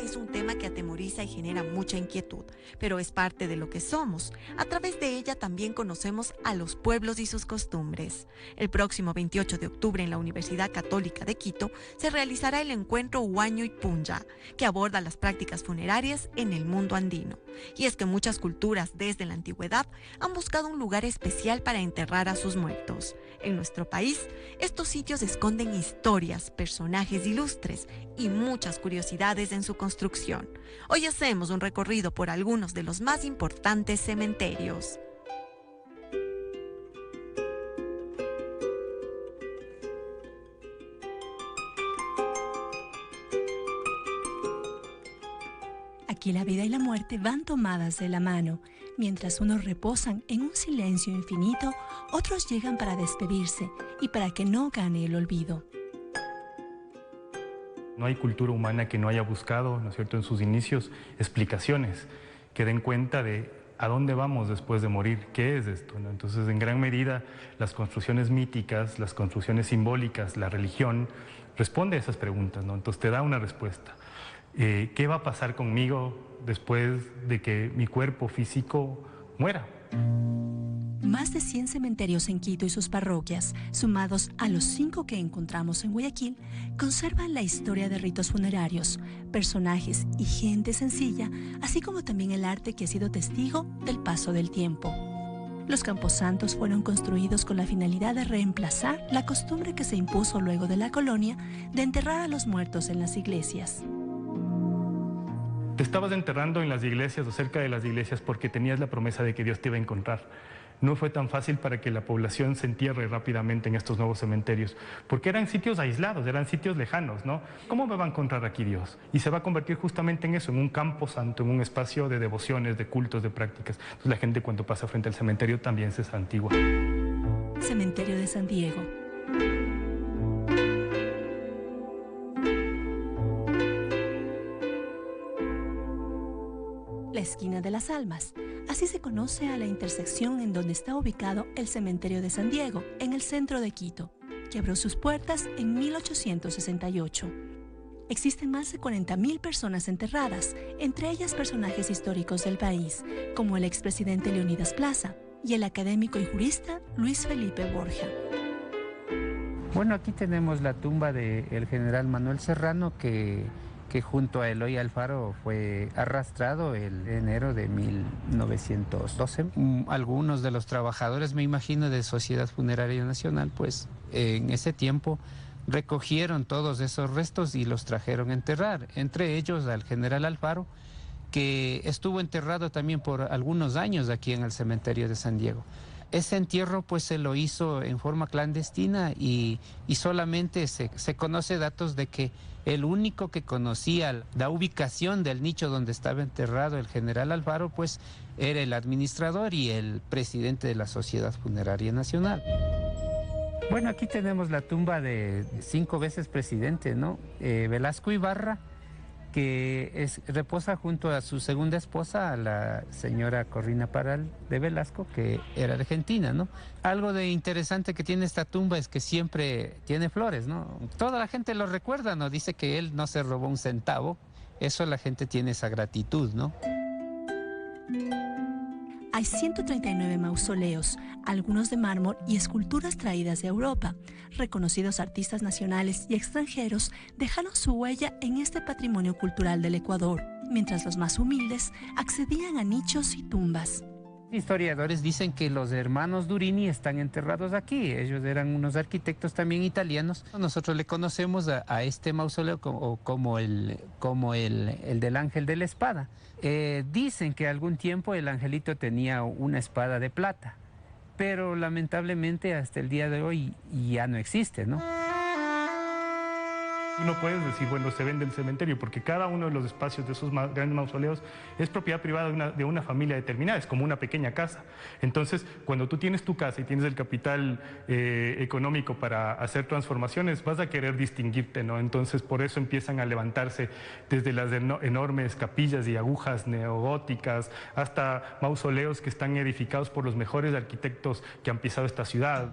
es un tema que atemoriza y genera mucha inquietud, pero es parte de lo que somos. A través de ella también conocemos a los pueblos y sus costumbres. El próximo 28 de octubre en la Universidad Católica de Quito se realizará el encuentro Huaño y Punya, que aborda las prácticas funerarias en el mundo andino. Y es que muchas culturas desde la antigüedad han buscado un lugar especial para enterrar a sus muertos. En nuestro país, estos sitios esconden historias, personajes ilustres y muchas curiosidades en su construcción. Hoy hacemos un recorrido por algunos de los más importantes cementerios. Aquí la vida y la muerte van tomadas de la mano. Mientras unos reposan en un silencio infinito, otros llegan para despedirse y para que no gane el olvido. No hay cultura humana que no haya buscado, ¿no es cierto?, en sus inicios, explicaciones que den cuenta de a dónde vamos después de morir, qué es esto, ¿no? Entonces, en gran medida, las construcciones míticas, las construcciones simbólicas, la religión, responde a esas preguntas, ¿no? Entonces, te da una respuesta. ¿Qué va a pasar conmigo después de que mi cuerpo físico muera? Más de 100 cementerios en Quito y sus parroquias, sumados a los 5 que encontramos en Guayaquil, conservan la historia de ritos funerarios, personajes y gente sencilla, así como también el arte que ha sido testigo del paso del tiempo. Los camposantos fueron construidos con la finalidad de reemplazar la costumbre que se impuso luego de la colonia de enterrar a los muertos en las iglesias. Te estabas enterrando en las iglesias o cerca de las iglesias porque tenías la promesa de que Dios te iba a encontrar. No fue tan fácil para que la población se entierre rápidamente en estos nuevos cementerios, porque eran sitios aislados, eran sitios lejanos, ¿no? ¿Cómo me va a encontrar aquí Dios? Y se va a convertir justamente en eso, en un campo santo, en un espacio de devociones, de cultos, de prácticas. Entonces la gente cuando pasa frente al cementerio también se santigua. Cementerio de San Diego. La esquina de las almas. Así se conoce a la intersección en donde está ubicado el cementerio de San Diego, en el centro de Quito, que abrió sus puertas en 1868. Existen más de 40.000 personas enterradas, entre ellas personajes históricos del país, como el expresidente Leonidas Plaza y el académico y jurista Luis Felipe Borja. Bueno, aquí tenemos la tumba del general Manuel Serrano, que junto a Eloy Alfaro fue arrastrado el enero de 1912. Algunos de los trabajadores, me imagino, de Sociedad Funeraria Nacional, pues en ese tiempo recogieron todos esos restos y los trajeron a enterrar, entre ellos al general Alfaro, que estuvo enterrado también por algunos años aquí en el cementerio de San Diego. Ese entierro pues se lo hizo en forma clandestina y solamente se conoce datos de que el único que conocía la ubicación del nicho donde estaba enterrado el general Alfaro pues era el administrador y el presidente de la Sociedad Funeraria Nacional. Bueno, aquí tenemos la tumba de 5 veces presidente, ¿no? Velasco Ibarra, que reposa junto a su segunda esposa, a la señora Corrina Parral de Velasco, que era argentina, ¿no? Algo de interesante que tiene esta tumba es que siempre tiene flores, ¿no? Toda la gente lo recuerda, ¿no? Dice que él no se robó un centavo. Eso la gente tiene esa gratitud, ¿no? Hay 139 mausoleos, algunos de mármol y esculturas traídas de Europa. Reconocidos artistas nacionales y extranjeros dejaron su huella en este patrimonio cultural del Ecuador, mientras los más humildes accedían a nichos y tumbas. Historiadores dicen que los hermanos Durini están enterrados aquí. Ellos eran unos arquitectos también italianos. Nosotros le conocemos a este mausoleo como el del Ángel de la Espada. Dicen que algún tiempo el angelito tenía una espada de plata, pero lamentablemente hasta el día de hoy ya no existe, ¿no? No puedes decir, bueno, se vende el cementerio, porque cada uno de los espacios de esos grandes mausoleos es propiedad privada de una familia determinada, es como una pequeña casa. Entonces, cuando tú tienes tu casa y tienes el capital económico para hacer transformaciones, vas a querer distinguirte, ¿no? Entonces, por eso empiezan a levantarse desde las enormes capillas y agujas neogóticas hasta mausoleos que están edificados por los mejores arquitectos que han pisado esta ciudad.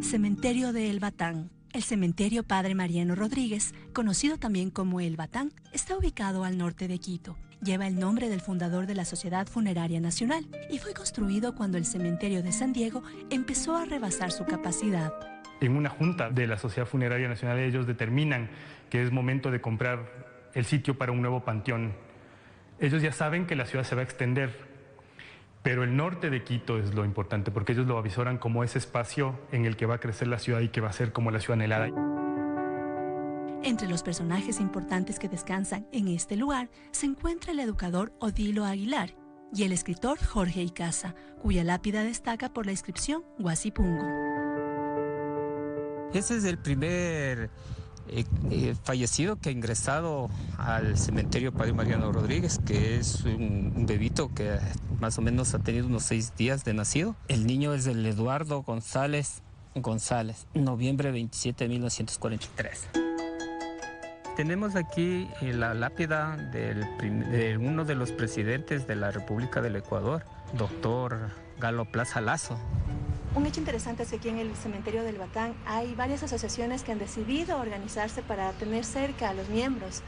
Cementerio de El Batán, El cementerio Padre Mariano Rodríguez, conocido también como El Batán, está ubicado al norte de Quito. Lleva el nombre del fundador de la Sociedad Funeraria Nacional y fue construido cuando el cementerio de San Diego empezó a rebasar su capacidad. En una junta de la Sociedad Funeraria Nacional ellos determinan que es momento de comprar el sitio para un nuevo panteón. Ellos ya saben que la ciudad se va a extender, pero el norte de Quito es lo importante, porque ellos lo avisoran como ese espacio en el que va a crecer la ciudad y que va a ser como la ciudad anhelada. Entre los personajes importantes que descansan en este lugar se encuentra el educador Odilo Aguilar y el escritor Jorge Icaza, cuya lápida destaca por la inscripción Guasipungo. Ese es el primer fallecido que ha ingresado al cementerio Padre Mariano Rodríguez, que es un bebito que más o menos ha tenido unos 6 días de nacido. El niño es el Eduardo González, noviembre 27 de 1943. Tenemos aquí la lápida de uno de los presidentes de la República del Ecuador, doctor Galo Plaza Lazo. Un hecho interesante es que aquí en el cementerio del Batán hay varias asociaciones que han decidido organizarse para tener cerca a los miembros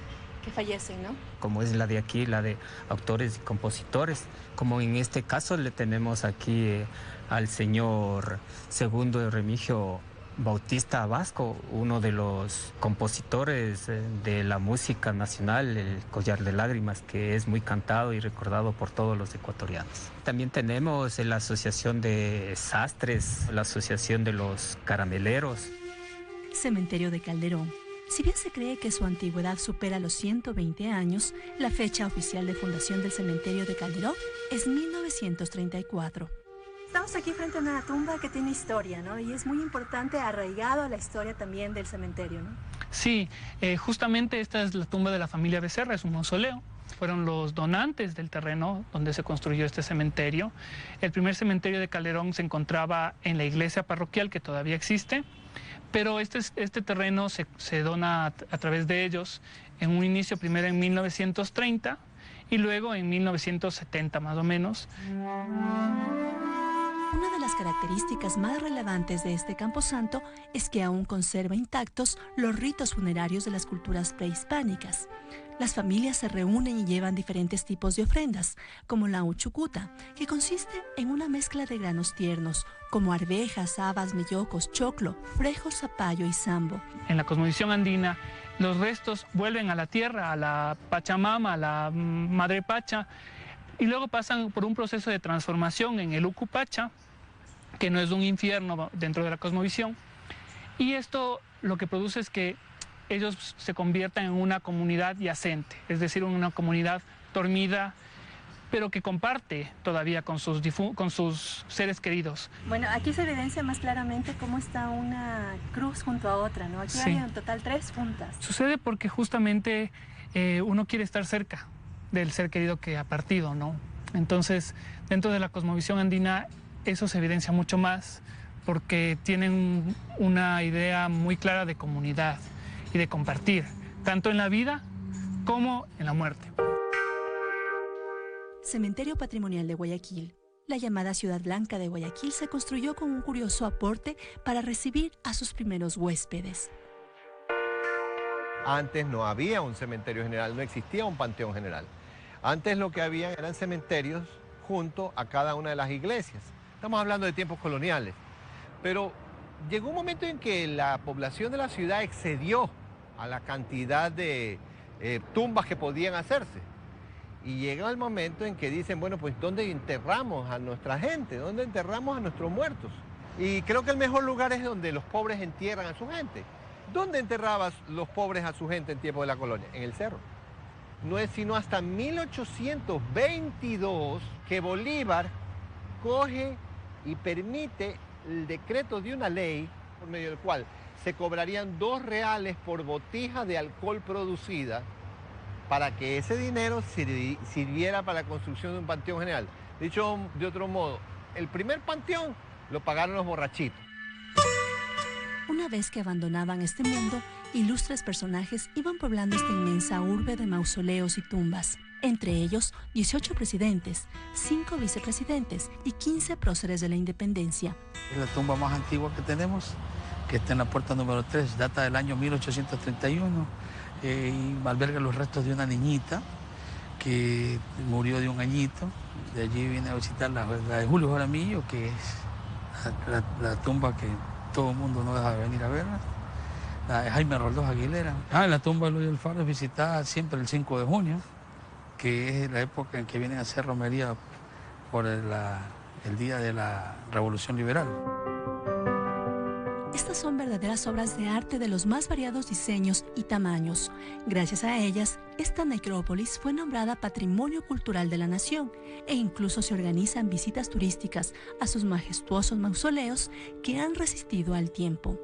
que fallecen, ¿no? Como es la de aquí, la de autores y compositores, como en este caso le tenemos aquí al señor Segundo Remigio Bautista Vasco, uno de los compositores de la música nacional, el Collar de Lágrimas, que es muy cantado y recordado por todos los ecuatorianos. También tenemos la Asociación de Sastres, la Asociación de los Carameleros. Cementerio de Calderón. Si bien se cree que su antigüedad supera los 120 años, la fecha oficial de fundación del cementerio de Calderón es 1934. Estamos aquí frente a una tumba que tiene historia, ¿no? Y es muy importante, arraigado a la historia también del cementerio, ¿no? Sí, justamente esta es la tumba de la familia Becerra, es un mausoleo. Fueron los donantes del terreno donde se construyó este cementerio. El primer cementerio de Calderón se encontraba en la iglesia parroquial, que todavía existe, pero este terreno se dona a través de ellos en un inicio primero en 1930 y luego en 1970 más o menos. Una de las características más relevantes de este camposanto es que aún conserva intactos los ritos funerarios de las culturas prehispánicas. Las familias se reúnen y llevan diferentes tipos de ofrendas, como la uchucuta, que consiste en una mezcla de granos tiernos, como arvejas, habas, mellocos, choclo, frejol, zapallo y sambo. En la cosmovisión andina, los restos vuelven a la tierra, a la Pachamama, a la Madre Pacha, y luego pasan por un proceso de transformación en el Ucupacha, que no es un infierno dentro de la cosmovisión. Y esto lo que produce es que ellos se conviertan en una comunidad yacente, es decir, una comunidad dormida, pero que comparte todavía con sus seres queridos. Bueno, aquí se evidencia más claramente cómo está una cruz junto a otra, ¿no? Aquí Sí. hay en total 3 juntas. Sucede porque justamente uno quiere estar cerca del ser querido que ha partido, ¿no? Entonces, dentro de la cosmovisión andina, eso se evidencia mucho más porque tienen una idea muy clara de comunidad y de compartir, tanto en la vida como en la muerte. Cementerio Patrimonial de Guayaquil. La llamada Ciudad Blanca de Guayaquil se construyó con un curioso aporte para recibir a sus primeros huéspedes. Antes no había un cementerio general, no existía un panteón general. Antes lo que había eran cementerios junto a cada una de las iglesias. Estamos hablando de tiempos coloniales. Pero llegó un momento en que la población de la ciudad excedió a la cantidad de tumbas que podían hacerse. Y llega el momento en que dicen, bueno, pues ¿dónde enterramos a nuestra gente? ¿Dónde enterramos a nuestros muertos? Y creo que el mejor lugar es donde los pobres entierran a su gente. ¿Dónde enterraban los pobres a su gente en tiempo de la colonia? En el cerro. No es sino hasta 1822 que Bolívar coge y permite el decreto de una ley por medio del cual se cobrarían 2 reales por botija de alcohol producida para que ese dinero sirviera para la construcción de un panteón general. Dicho de otro modo, el primer panteón lo pagaron los borrachitos. Una vez que abandonaban este mundo, ilustres personajes iban poblando esta inmensa urbe de mausoleos y tumbas. Entre ellos, 18 presidentes, 5 vicepresidentes y 15 próceres de la independencia. Es la tumba más antigua que tenemos que está en la puerta número 3, data del año 1831 y alberga los restos de una niñita que murió de un añito. De allí viene a visitar la de Julio Jaramillo, que es la tumba que todo el mundo no deja de venir a ver, la de Jaime Roldós Aguilera. La tumba de Eloy Alfaro es visitada siempre el 5 de junio, que es la época en que vienen a hacer romería por el día de la Revolución Liberal. Estas son verdaderas obras de arte de los más variados diseños y tamaños. Gracias a ellas, esta necrópolis fue nombrada Patrimonio Cultural de la Nación e incluso se organizan visitas turísticas a sus majestuosos mausoleos que han resistido al tiempo.